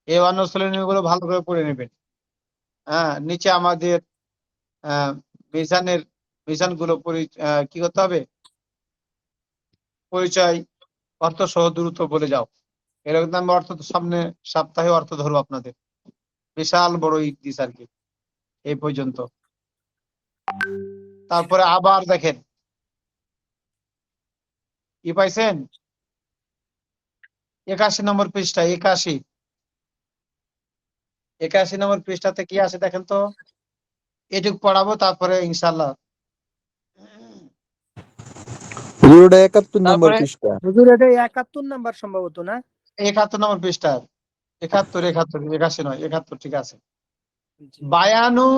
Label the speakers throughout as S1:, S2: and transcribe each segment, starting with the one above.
S1: এই অনুশীলনীগুলো ভালো করে পড়ে নেবেন। হ্যাঁ, নিচে আমাদের মিশানগুলো কি করতে হবে, পরিচয়, অর্থ সহ দ্রুত বলে যাও। এরকম আমি অর্থ সামনে সপ্তাহে অর্থ ধরবো আপনাদের। বিশাল বড় ইতিহাস আর কি এই পর্যন্ত। তারপরে আবার দেখেন কি পাইছেন, 81 নম্বর পৃষ্ঠা, 81 নম্বর পৃষ্ঠাতে কি আছে দেখেন তো। এটুকু পড়াবো, তারপরে ইনশাল্লাহ।
S2: হুজুর এটা 71 নম্বর
S1: তারপরে
S2: পৃষ্ঠা।
S3: হুজুর এটা 71 নাম্বার সম্ভবত, না?
S1: 71 নম্বর পৃষ্ঠা, 71, 81 নয়, 71 ঠিক আছে।
S3: জি।
S1: বায়ানু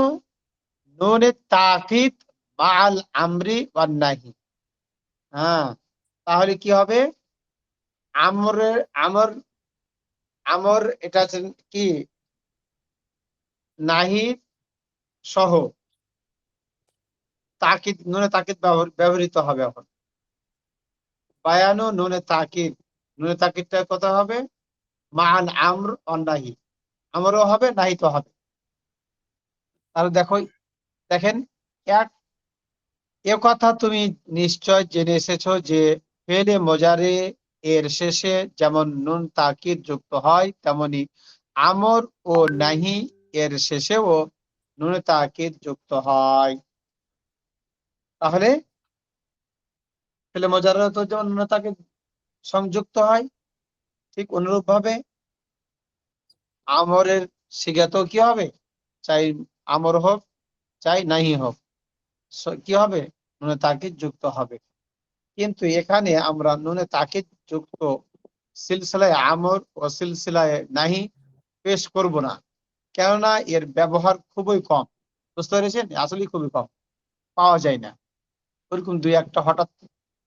S1: নুনে তাকিদ মাআল আমরি ওয়ান নাহি। হ্যাঁ, তাহলে কি হবে, আমরের আমর আমর এটা হচ্ছে কি, নাহি সহ তাকিদ, নুনে তাকিদ ব্যবহৃত হবে। এখন বায়ানু নুনে তাকিদ, নুনে তাকিদটা কত হবে, মাআল আমর ওয়ান নাহি, আমরও হবে নাহিত হবে। তাহলে দেখেন, এক এ কথা তুমি নিশ্চয় জেনে এসেছো যে ফেলে মোজারে এর শেষে যেমন নুন তাকিদ যুক্ত হয়, তেমনি আমর ও নাহি এর শেষেও নুন তাকিদ যুক্ত হয়। তাহলে ফেলে মোজারে তো যেমন নুন তাকিদ সংযুক্ত হয়, ঠিক অনুরূপ ভাবে আমরের সিগাতেও কি হবে, চাই আমর হোক চাই নাহি হোক, কি হবে, নুনে তাকিদ যুক্ত হবে। কিন্তু এখানে আমরা নুনে তাকিদ যুক্ত সিলসিলায় আমর ও সিলসিলায় নাহি পেশ করব না, কেননা এর ব্যবহার খুবই কম। বুঝতে পেরেছেন, আসলে খুবই কম, পাওয়া যায় না। ওরকম দুই একটা হঠাৎ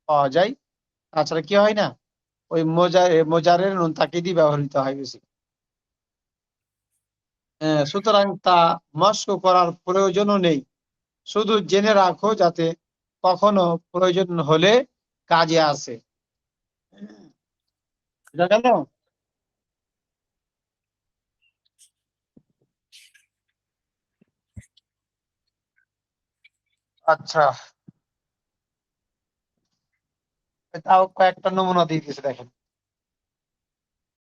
S1: পাওয়া যায়, তাছাড়া কি হয় না, ওই মোজারের নুন তাকিদই ব্যবহৃত হয় বেশি। সুতরাং তা মস্ক করার প্রয়োজনও নেই, শুধু জেনে রাখো যাতে কখনো প্রয়োজন হলে কাজে আসে। বুঝা গেল? আচ্ছা, তাও কয়েকটা নমুনা দিয়ে দিয়েছে দেখেন।